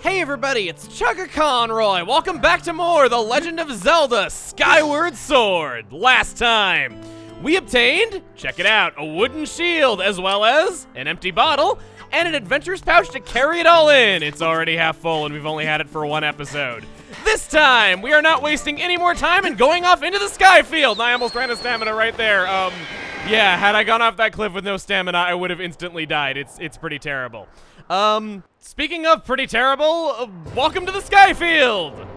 Hey everybody, it's Chugga Conroy. Welcome back to more The Legend of Zelda Skyward Sword. Last time, we obtained, check it out, a wooden shield, as well as an empty bottle, and an adventurer's pouch to carry it all in. It's already half full and we've only had it for one episode. This time, we are not wasting any more time and going off into the skyfield. I almost ran out of stamina right there. Yeah, had I gone off that cliff with no stamina, I would have instantly died. It's pretty terrible. Speaking of pretty terrible, welcome to the skyfield.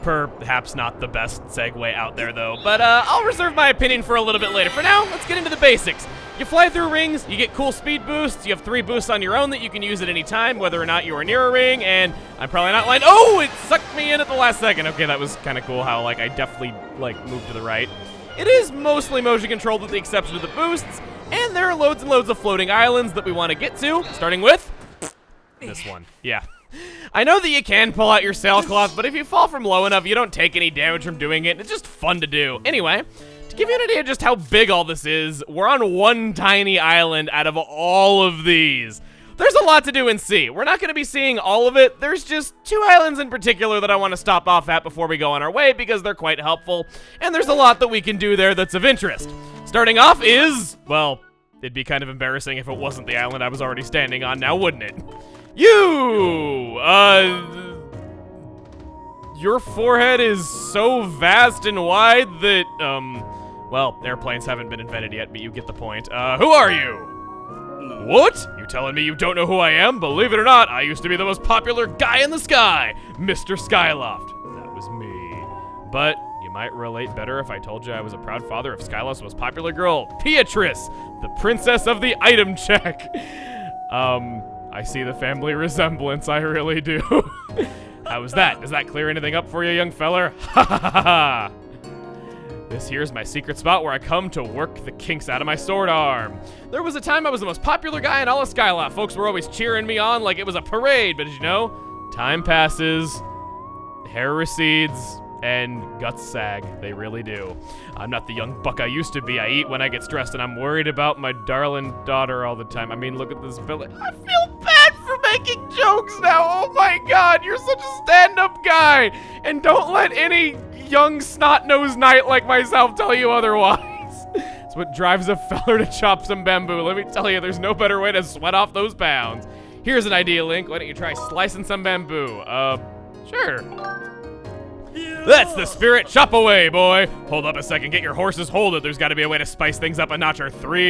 Perhaps not the best segue out there though, but I'll reserve my opinion for a little bit later. For now, let's get into the basics. You fly through rings, you get cool speed boosts, you have 3 boosts on your own that you can use at any time, whether or not you are near a ring, and I'm probably not lying. Oh, it sucked me in at the last second. Okay, that was kind of cool how, I definitely, moved to the right. It is mostly motion controlled with the exception of the boosts, and there are loads and loads of floating islands that we want to get to, starting with this one. Yeah. I know that you can pull out your sailcloth, but if you fall from low enough, you don't take any damage from doing it. It's just fun to do. Anyway, to give you an idea of just how big all this is, we're on one tiny island out of all of these. There's a lot to do and see. We're not going to be seeing all of it. There's just 2 islands in particular that I want to stop off at before we go on our way because they're quite helpful, and there's a lot that we can do there that's of interest. Starting off is, well, it'd be kind of embarrassing if it wasn't the island I was already standing on now, wouldn't it? Your forehead is so vast and wide that, well, airplanes haven't been invented yet, but you get the point. Who are you? What? You telling me you don't know who I am? Believe it or not, I used to be the most popular guy in the sky, Mr. Skyloft. That was me. But you might relate better if I told you I was a proud father of Skyloft's most popular girl, Beatrice, the princess of the item check. I see the family resemblance, I really do. How was that? Does that clear anything up for you, young feller? Ha ha ha ha! This here's my secret spot where I come to work the kinks out of my sword arm. There was a time I was the most popular guy in all of Skyloft. Folks were always cheering me on like it was a parade, but as you know, time passes, hair recedes, and guts sag. They really do. I'm not the young buck I used to be. I eat when I get stressed, and I'm worried about my darling daughter all the time. I mean, look at this village. I feel bad for making jokes now. Oh my God, you're such a stand-up guy. And don't let any young snot-nosed knight like myself tell you otherwise. It's what drives a feller to chop some bamboo. Let me tell you, there's no better way to sweat off those pounds. Here's an idea, Link. Why don't you try slicing some bamboo? Sure. That's the spirit. Chop away, boy. Hold up a second. Get your horses. Hold it. There's got to be a way to spice things up a notch or 3.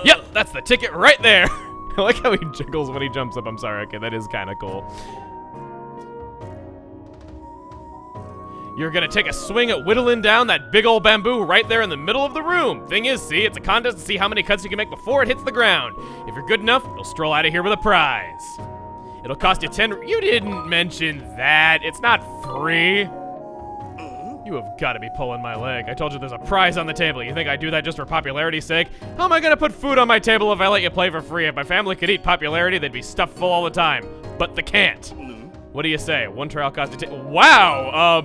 Yep, that's the ticket right there. I like how he jiggles when he jumps up. I'm sorry. Okay, that is kind of cool. You're going to take a swing at whittling down that big old bamboo right there in the middle of the room. Thing is, see, it's a contest to see how many cuts you can make before it hits the ground. If you're good enough, you'll stroll out of here with a prize. It'll cost you 10. You didn't mention that. It's not free. You have got to be pulling my leg. I told you there's a prize on the table. You think I do that just for popularity's sake? How am I going to put food on my table if I let you play for free? If my family could eat popularity, they'd be stuffed full all the time. But they can't. What do you say? 1 trial cost you Wow!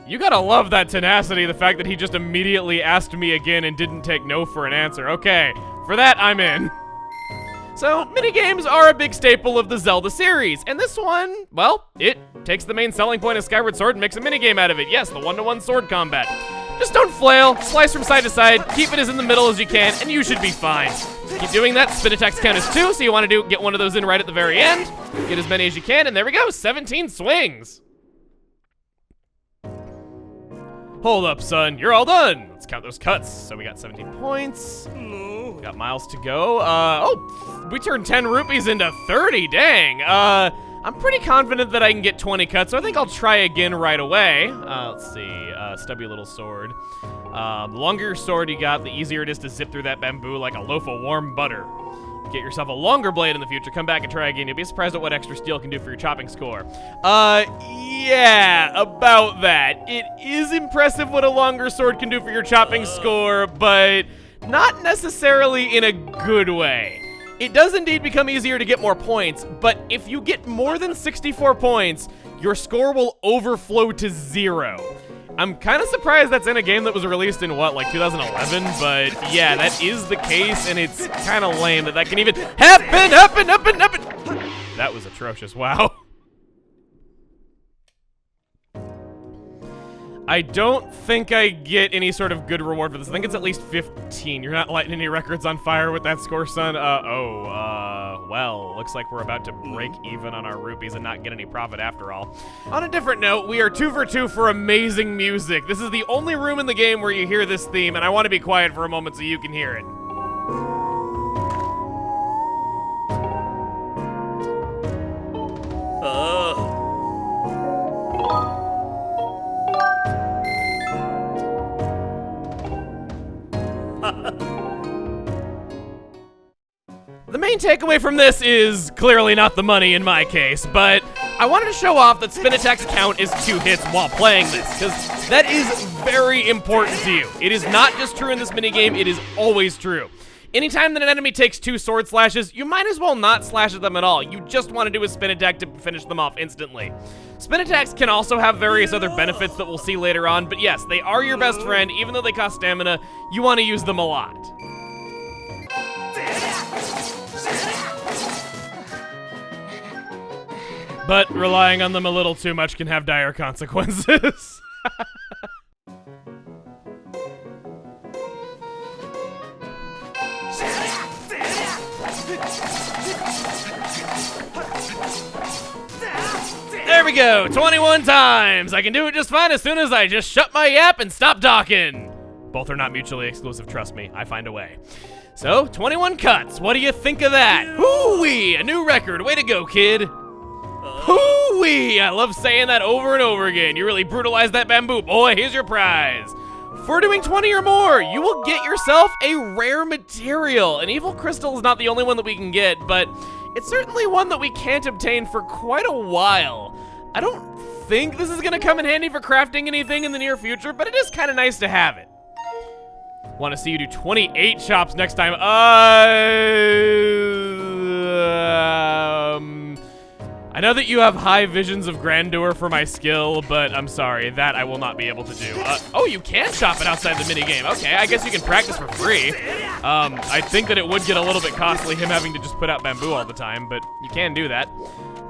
You gotta love that tenacity, the fact that he just immediately asked me again and didn't take no for an answer. Okay, for that, I'm in. So, minigames are a big staple of the Zelda series, and this one, well, it takes the main selling point of Skyward Sword and makes a minigame out of it. Yes, the 1-to-1 sword combat. Just don't flail, slice from side to side, keep it as in the middle as you can, and you should be fine. Keep doing that. Spin attacks count as 2, so you want to get one of those in right at the very end. Get as many as you can, and there we go, 17 swings. Hold up, son, you're all done. Let's count those cuts. So we got 17 points. We got miles to go. Oh, we turned 10 rupees into 30, dang. I'm pretty confident that I can get 20 cuts, so I think I'll try again right away. Let's see, stubby little sword. The longer your sword you got, the easier it is to zip through that bamboo like a loaf of warm butter. Get yourself a longer blade in the future, come back and try again. You'll be surprised at what extra steel can do for your chopping score. Yeah, about that. It is impressive what a longer sword can do for your chopping score, but not necessarily in a good way. It does indeed become easier to get more points, but if you get more than 64 points, your score will overflow to 0. I'm kind of surprised that's in a game that was released in, what, like 2011? But yeah, that is the case, and it's kind of lame that that can even happen. That was atrocious. Wow. I don't think I get any sort of good reward for this. I think it's at least 15. You're not lighting any records on fire with that score, son? Well, looks like we're about to break even on our rupees and not get any profit after all. On a different note, we are 2 for 2 for amazing music. This is the only room in the game where you hear this theme, and I want to be quiet for a moment so you can hear it. The main takeaway from this is clearly not the money in my case, but I wanted to show off that spin attacks count as 2 hits while playing this, because that is very important to you. It is not just true in this minigame, it is always true. Anytime that an enemy takes 2 sword slashes, you might as well not slash at them at all. You just want to do a spin attack to finish them off instantly. Spin attacks can also have various other benefits that we'll see later on, but yes, they are your best friend. Even though they cost stamina, you want to use them a lot. But relying on them a little too much can have dire consequences. There we go, 21 times. I can do it just fine as soon as I just shut my yap and stop talking. Both are not mutually exclusive, trust me, I find a way. So, 21 cuts, what do you think of that? Hoo-wee, a new record, way to go, kid. Hoo-wee, I love saying that over and over again. You really brutalized that bamboo, boy, here's your prize. For doing 20 or more, you will get yourself a rare material. An evil crystal is not the only one that we can get, but it's certainly one that we can't obtain for quite a while. I don't think this is gonna come in handy for crafting anything in the near future, but it is kind of nice to have it. Want to see you do 28 chops next time. I know that you have high visions of grandeur for my skill, but I'm sorry, that I will not be able to do. Oh, you can chop it outside the minigame. Okay, I guess you can practice for free. I think that it would get a little bit costly, him having to just put out bamboo all the time, but you can do that.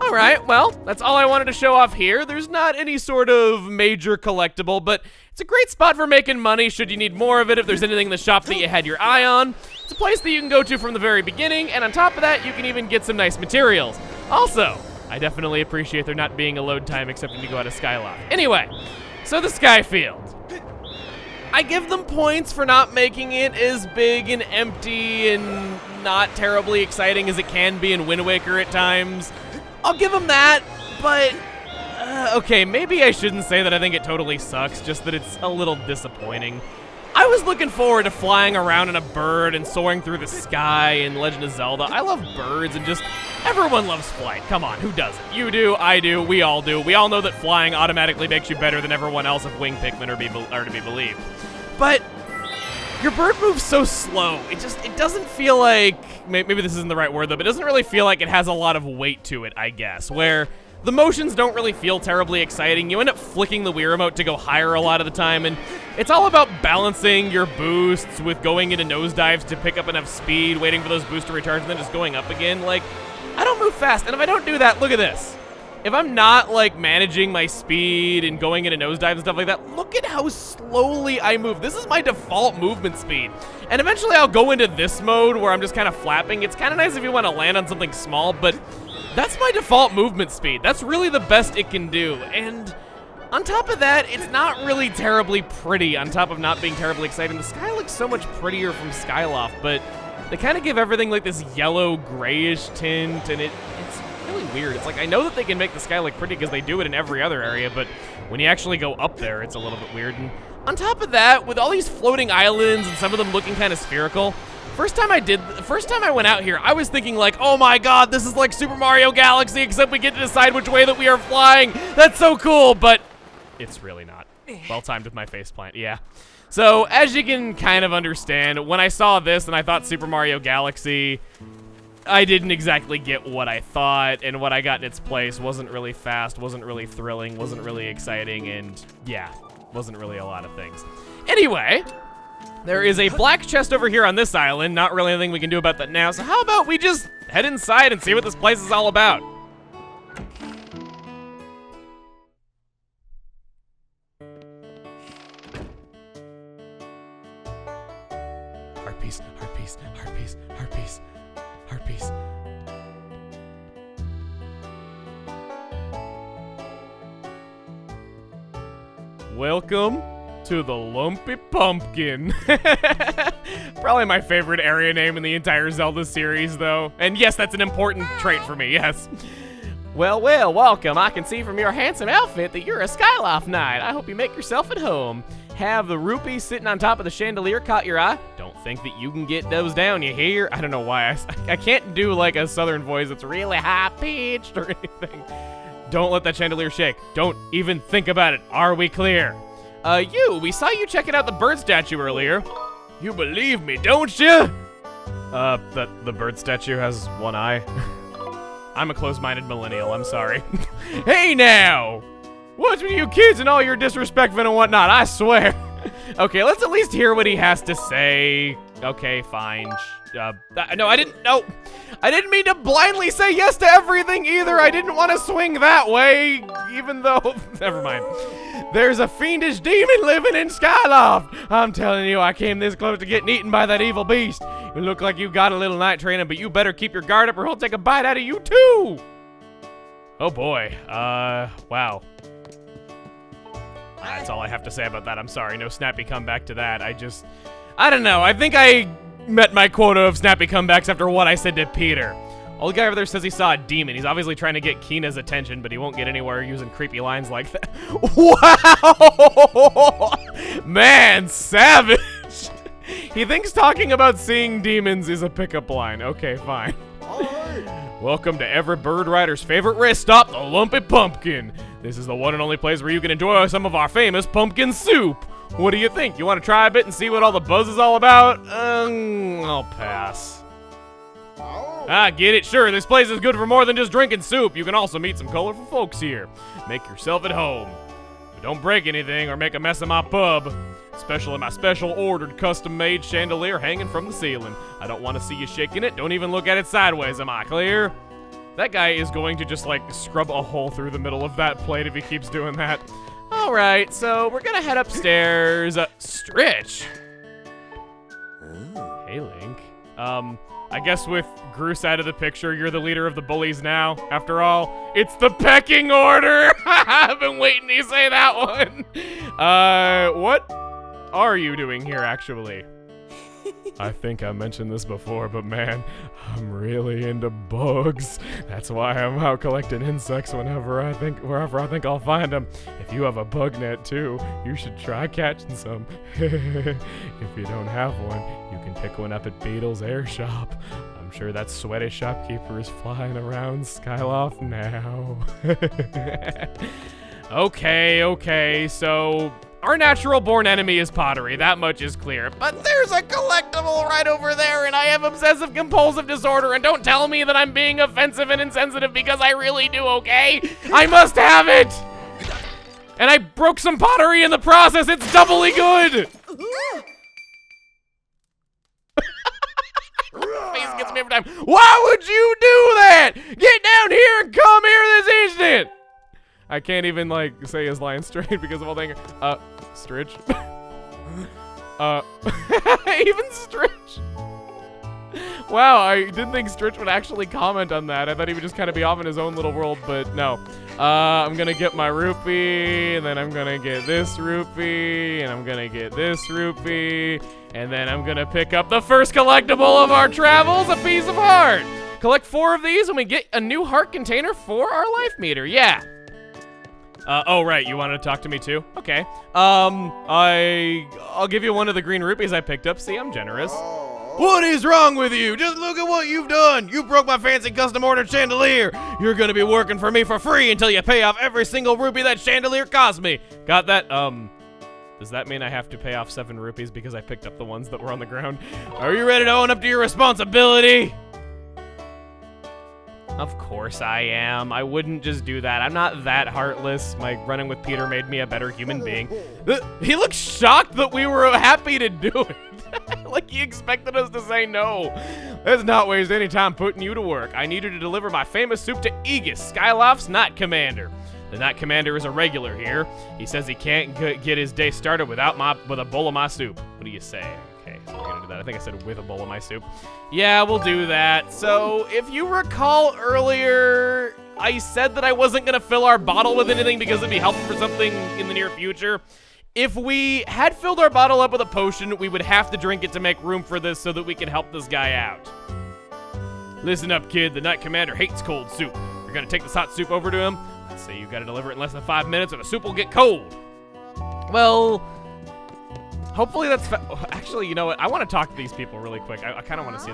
All right, well, that's all I wanted to show off here. There's not any sort of major collectible, but it's a great spot for making money should you need more of it. If there's anything in the shop that you had your eye on, it's a place that you can go to from the very beginning, and on top of that, you can even get some nice materials. Also, I definitely appreciate there not being a load time except when you go out of Skyloft. Anyway, so the Skyfield. I give them points for not making it as big and empty and not terribly exciting as it can be in Wind Waker at times. I'll give them that, but okay, maybe I shouldn't say that I think it totally sucks, just that it's a little disappointing. I was looking forward to flying around in a bird and soaring through the sky in Legend of Zelda. I love birds and just everyone loves flight. Come on, who doesn't? You do, I do, we all do. We all know that flying automatically makes you better than everyone else if wing Pikmin are to be believed. But your bird moves so slow. It doesn't feel like, maybe this isn't the right word though, but it doesn't really feel like it has a lot of weight to it, I guess, where the motions don't really feel terribly exciting. You end up flicking the Wii Remote to go higher a lot of the time, and it's all about balancing your boosts with going into nosedives to pick up enough speed, waiting for those boosts to recharge, and then just going up again. Like, I don't move fast, and if I don't do that, look at this. If I'm not, like, managing my speed and going into nosedives and stuff like that, look at how slowly I move. This is my default movement speed. And eventually I'll go into this mode where I'm just kind of flapping. It's kind of nice if you want to land on something small, but that's my default movement speed. That's really the best it can do. And on top of that, it's not really terribly pretty on top of not being terribly exciting. The sky looks so much prettier from Skyloft, but they kind of give everything like this yellow grayish tint, and it's really weird. It's like, I know that they can make the sky look pretty because they do it in every other area, but when you actually go up there, it's a little bit weird. And on top of that, with all these floating islands and some of them looking kind of spherical, first time I went out here, I was thinking like, oh my god, this is like Super Mario Galaxy, except we get to decide which way that we are flying. That's so cool, but it's really not. Well timed with my faceplant, yeah. So, as you can kind of understand, when I saw this and I thought Super Mario Galaxy, I didn't exactly get what I thought, and what I got in its place wasn't really fast, wasn't really thrilling, wasn't really exciting, and yeah, wasn't really a lot of things. Anyway, there is a black chest over here on this island, not really anything we can do about that now, so how about we just head inside and see what this place is all about? Welcome to the Lumpy Pumpkin. Probably my favorite area name in the entire Zelda series, though. And yes, that's an important trait for me, yes. Well, welcome. I can see from your handsome outfit that you're a Skyloft Knight. I hope you make yourself at home. Have the rupee sitting on top of the chandelier caught your eye? Don't think that you can get those down, you hear? I don't know why. I can't do like a southern voice that's really high-pitched or anything. Don't let that chandelier shake. Don't even think about it. Are we clear? We saw you checking out the bird statue earlier. You believe me, don't you? The bird statue has one eye. I'm a closed-minded millennial, I'm sorry. Hey now! What's with you kids and all your disrespect and whatnot, I swear. Okay, let's at least hear what he has to say. Okay, fine. No, I didn't mean to blindly say yes to everything either. I didn't want to swing that way, even though, never mind. There's a fiendish demon living in Skyloft. I'm telling you, I came this close to getting eaten by that evil beast. You look like you got a little night training, but you better keep your guard up or he'll take a bite out of you too. Oh boy, wow. That's all I have to say about that. I'm sorry, no snappy comeback to that. I don't know. I think I met my quota of snappy comebacks after what I said to Peter. Old guy over there says he saw a demon. He's obviously trying to get Keena's attention, but he won't get anywhere using creepy lines like that. Wow! Man, savage! He thinks talking about seeing demons is a pickup line. Okay, fine. Welcome to every bird rider's favorite rest stop, the Lumpy Pumpkin. This is the one and only place where you can enjoy some of our famous pumpkin soup. What do you think? You want to try a bit and see what all the buzz is all about? I'll pass. Ah, get it? Sure, this place is good for more than just drinking soup. You can also meet some colorful folks here. Make yourself at home. But don't break anything or make a mess of my pub. Especially my special ordered custom-made chandelier hanging from the ceiling. I don't want to see you shaking it. Don't even look at it sideways, am I clear? That guy is going to just like scrub a hole through the middle of that plate if he keeps doing that. All right, so we're gonna head upstairs. Stritch. Hey, Link. I guess with Groose out of the picture, you're the leader of the bullies now. After all, it's the pecking order. I've been waiting to say that one. What are you doing here, actually? I think I mentioned this before, but man, I'm really into bugs. That's why I'm out collecting insects wherever I think I'll find them. If you have a bug net too, you should try catching some. If you don't have one, you can pick one up at Beetle's Air Shop. I'm sure that sweaty shopkeeper is flying around Skyloft now. Okay, so our natural-born enemy is pottery, that much is clear. But there's a collectible right over there, and I have obsessive-compulsive disorder, and don't tell me that I'm being offensive and insensitive because I really do, okay? I must have it! And I broke some pottery in the process, it's doubly good! Face gets me every time. Why would you do that? Get down here and come here this instant! I can't even, like, say his line straight because of all the Stritch. Even Stritch. Wow, I didn't think Stritch would actually comment on that. I thought he would just kind of be off in his own little world, but no. I'm gonna get my rupee, and then I'm gonna get this rupee, and I'm gonna get this rupee, and then I'm gonna pick up the first collectible of our travels, a piece of heart. Collect 4 of these, and we get a new heart container for our life meter, yeah. Oh, right, you wanted to talk to me too? Okay. I'll give you one of the green rupees I picked up. See, I'm generous. What is wrong with you? Just look at what you've done. You broke my fancy custom-ordered chandelier. You're gonna be working for me for free until you pay off every single rupee that chandelier cost me. Got that? Does that mean I have to pay off 7 rupees because I picked up the ones that were on the ground? Are you ready to own up to your responsibility? Of course I am. I wouldn't just do that. I'm not that heartless. My running with Peter made me a better human being. He looked shocked that we were happy to do it. Like he expected us to say no. Let's not waste any time putting you to work. I need you to deliver my famous soup to Aegis, Skyloft's Night Commander. The Night Commander is a regular here. He says he can't get his day started with a bowl of my soup. What do you say? Okay, so we're gonna do that. I think I said with a bowl of my soup. Yeah, we'll do that. So, if you recall earlier, I said that I wasn't gonna fill our bottle with anything because it'd be helpful for something in the near future. If we had filled our bottle up with a potion, we would have to drink it to make room for this so that we can help this guy out. Listen up, kid. The Knight Commander hates cold soup. You're gonna take this hot soup over to him. Let's say you've got to deliver it in less than 5 minutes or the soup will get cold. Well, hopefully that's actually, you know what? I want to talk to these people really quick. I kind of want to see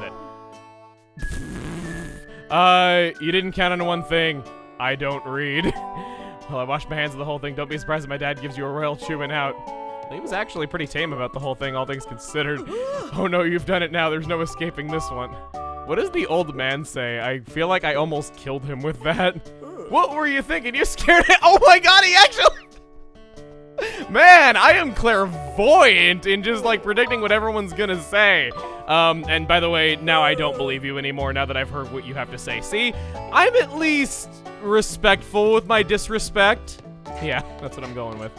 that. You didn't count on one thing. I don't read. Well, I washed my hands of the whole thing. Don't be surprised if my dad gives you a royal chewing out. He was actually pretty tame about the whole thing, all things considered. Oh no, you've done it now. There's no escaping this one. What does the old man say? I feel like I almost killed him with that. What were you thinking? You scared him? Oh my god, he actually... Man, I am clairvoyant in just like predicting what everyone's gonna say. And by the way, now I don't believe you anymore now that I've heard what you have to say. See, I'm at least respectful with my disrespect. Yeah, that's what I'm going with.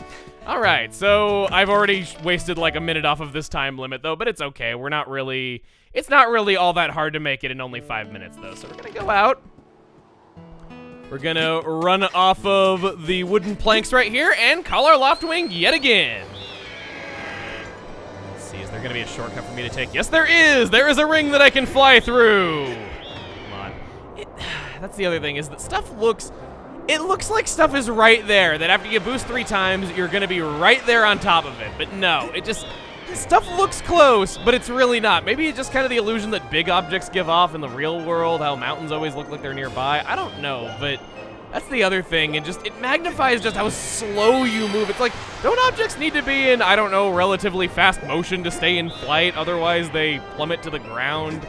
All right, so I've already wasted like a minute off of this time limit though, but it's okay. We're not really, it's not really all that hard to make it in only 5 minutes though. So we're gonna go out. We're gonna run off of the wooden planks right here and call our loft wing yet again. Let's see, is there gonna be a shortcut for me to take? Yes, there is! There is a ring that I can fly through! Come on. That's the other thing, is that stuff looks... It looks like stuff is right there, that after you boost 3 times, you're gonna be right there on top of it. But no, it just... Stuff looks close, but it's really not. Maybe it's just kind of the illusion that big objects give off in the real world, how mountains always look like they're nearby. I don't know, but that's the other thing, and just it magnifies just how slow you move. It's like, don't objects need to be in, I don't know, relatively fast motion to stay in flight, otherwise they plummet to the ground?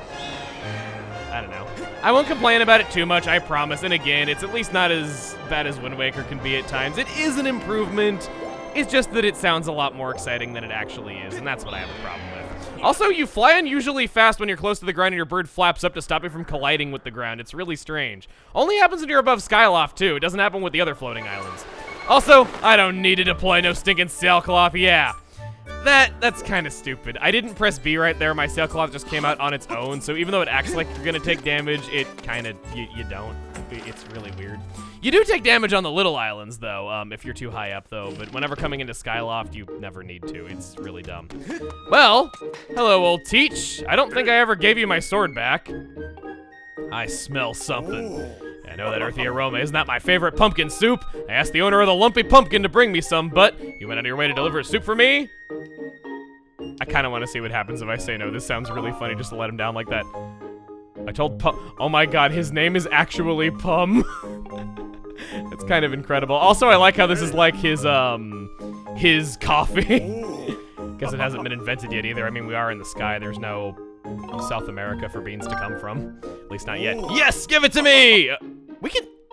I don't know. I won't complain about it too much, I promise, and again, it's at least not as bad as Wind Waker can be at times. It is an improvement. It's just that it sounds a lot more exciting than it actually is, and that's what I have a problem with. Also, you fly unusually fast when you're close to the ground and your bird flaps up to stop you from colliding with the ground. It's really strange. Only happens when you're above Skyloft, too. It doesn't happen with the other floating islands. Also, I don't need to deploy no stinking sailcloth, yeah. That's kind of stupid. I didn't press B right there. My sailcloth just came out on its own, so even though it acts like you're gonna take damage, it kind of, you don't. It's really weird. You do take damage on the little islands, though, if you're too high up, though. But whenever coming into Skyloft, you never need to. It's really dumb. Well, hello, old Teach. I don't think I ever gave you my sword back. I smell something. I know that earthy aroma isn't that my favorite pumpkin soup. I asked the owner of the lumpy pumpkin to bring me some, but you went out of your way to deliver a soup for me? I kind of want to see what happens if I say no. This sounds really funny just to let him down like that. I told Pum. Oh my god, his name is actually Pum. It's kind of incredible. Also, I like how this is like his coffee. Guess it hasn't been invented yet either. I mean, we are in the sky. There's no South America for beans to come from. At least not yet. Yes, give it to me!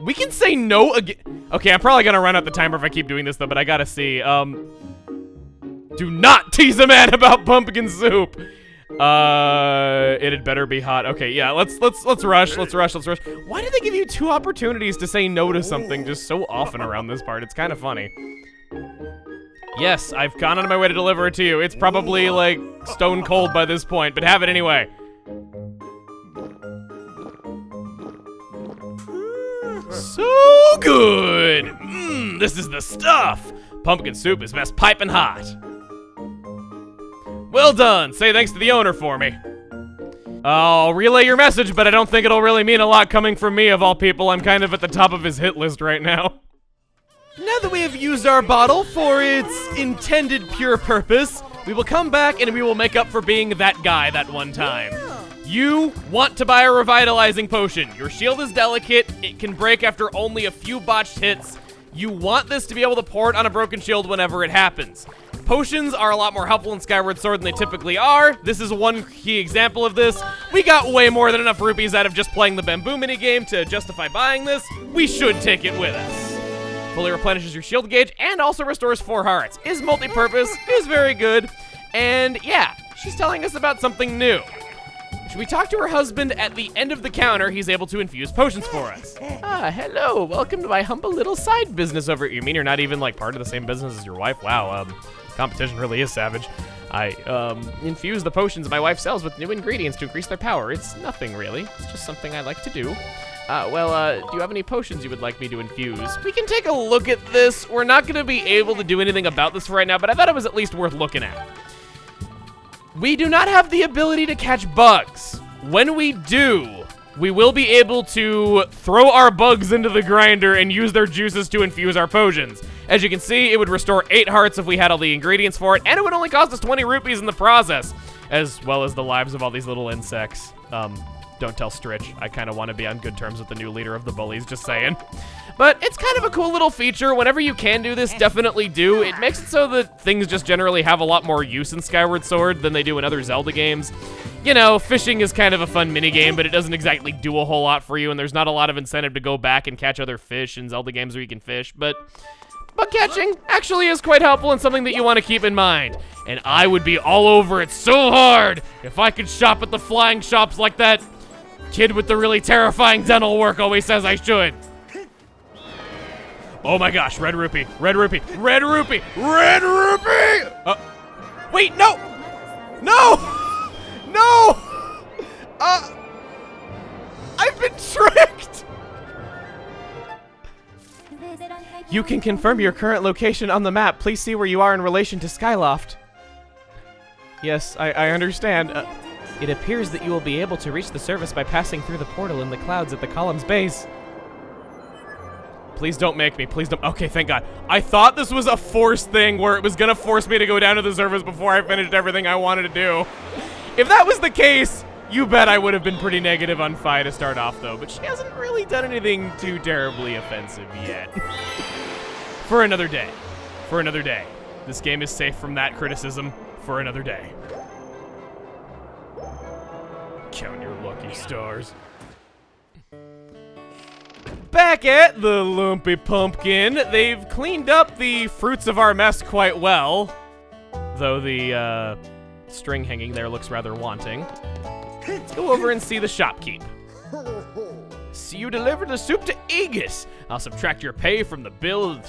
We can say no again. Okay, I'm probably gonna run out the timer if I keep doing this though, but I gotta see. Do not tease a man about pumpkin soup. It had better be hot. Okay, yeah, let's rush. Why do they give you 2 opportunities to say no to something just so often around this part? It's kind of funny. Yes, I've gone out of my way to deliver it to you. It's probably like stone cold by this point, but have it anyway. So good! This is the stuff! Pumpkin soup is best piping hot. Well done! Say thanks to the owner for me. I'll relay your message, but I don't think it'll really mean a lot coming from me of all people. I'm kind of at the top of his hit list right now. Now that we have used our bottle for its intended pure purpose, we will come back and we will make up for being that guy that one time. You want to buy a revitalizing potion. Your shield is delicate. It can break after only a few botched hits. You want this to be able to pour it on a broken shield whenever it happens. Potions are a lot more helpful in Skyward Sword than they typically are. This is one key example of this. We got way more than enough rupees out of just playing the bamboo minigame to justify buying this. We should take it with us. Fully replenishes your shield gauge and also restores 4 hearts. Is multi-purpose, is very good. And yeah, she's telling us about something new. Should we talk to her husband at the end of the counter? He's able to infuse potions for us. Ah, hello. Welcome to my humble little side business over. You mean you're not even like part of the same business as your wife? Wow, competition really is savage. I infuse the potions my wife sells with new ingredients to increase their power. It's nothing really. It's just something I like to do. Do you have any potions you would like me to infuse? We can take a look at this. We're not gonna be able to do anything about this for right now, but I thought it was at least worth looking at. We do not have the ability to catch bugs. When we do, we will be able to throw our bugs into the grinder and use their juices to infuse our potions. As you can see, it would restore 8 hearts if we had all the ingredients for it, and it would only cost us 20 rupees in the process, as well as the lives of all these little insects. Don't tell Stritch. I kind of want to be on good terms with the new leader of the bullies, just saying. But it's kind of a cool little feature. Whenever you can do this, definitely do. It makes it so that things just generally have a lot more use in Skyward Sword than they do in other Zelda games. You know, fishing is kind of a fun minigame, but it doesn't exactly do a whole lot for you, and there's not a lot of incentive to go back and catch other fish in Zelda games where you can fish, but bug catching actually is quite helpful and something that you want to keep in mind. And I would be all over it so hard if I could shop at the flying shops like that kid with the really terrifying dental work always says I should. Oh my gosh, red rupee, red rupee, red rupee, red rupee! Wait, no! No! No! I've been tricked! You can confirm your current location on the map. Please see where you are in relation to Skyloft. Yes, I understand. It appears that you will be able to reach the surface by passing through the portal in the clouds at the column's base. Please don't make me. Please don't. Okay, thank God. I thought this was a force thing where it was gonna force me to go down to the surface before I finished everything I wanted to do. If that was the case, you bet I would have been pretty negative on Fi to start off, though. But she hasn't really done anything too terribly offensive yet. For another day. For another day. This game is safe from that criticism for another day. Count your lucky stars. Back at the Lumpy Pumpkin, they've cleaned up the fruits of our mess quite well. Though the, string hanging there looks rather wanting. Let's go over and see the shopkeep. See you delivered the soup to Aegis. I'll subtract your pay from the bill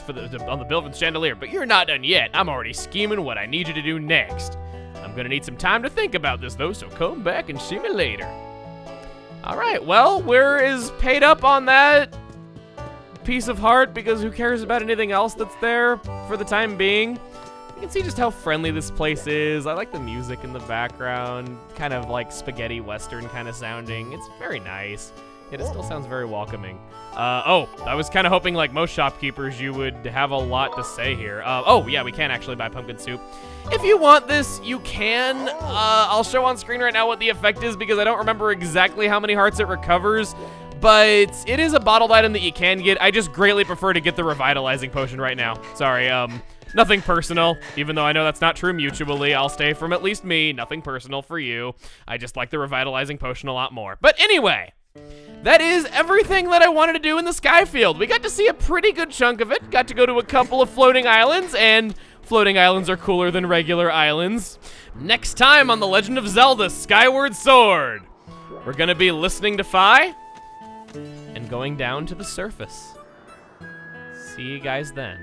on the bill for the chandelier, but you're not done yet. I'm already scheming what I need you to do next. I'm gonna need some time to think about this though, so come back and see me later. All right, well, we're as paid up on that piece of heart because who cares about anything else that's there for the time being. You can see just how friendly this place is. I like the music in the background, kind of like spaghetti western kind of sounding. It's very nice. Yet it still sounds very welcoming. Oh, I was kind of hoping like most shopkeepers you would have a lot to say here. Oh yeah, we can actually buy pumpkin soup. If you want this, you can. I'll show on screen right now what the effect is because I don't remember exactly how many hearts it recovers, but it is a bottled item that you can get. I just greatly prefer to get the revitalizing potion right now. Sorry, nothing personal, even though I know that's not true mutually. I'll stay from at least me. Nothing personal for you. I just like the revitalizing potion a lot more. But anyway, that is everything that I wanted to do in the Skyfield. We got to see a pretty good chunk of it. Got to go to a couple of floating islands, and floating islands are cooler than regular islands. Next time on The Legend of Zelda Skyward Sword, we're gonna be listening to Fi and going down to the surface. See you guys then.